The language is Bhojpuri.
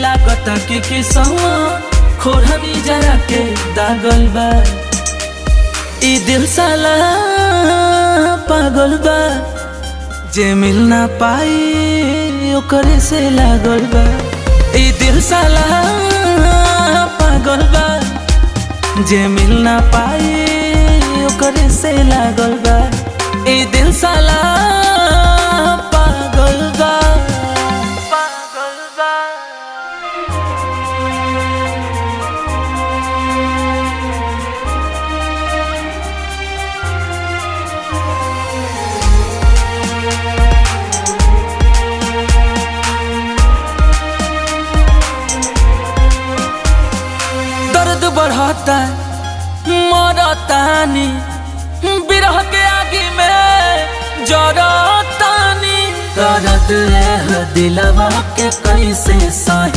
लागता कि किसवा खोरनी जरा के दागल बा। ई दिल साला पागल बा, जे मिल ना पाई ओकरे से लागल बा। ई दिल साला पागल बा, जे मिल ना पाई ओकरे से लागल बा। ई दिल साला पागल बा, पागल बा। दर्द बढ़ता मरतानी, बिरह के आगे में जरतानी। दर्द है दिलवा के कैसे सही।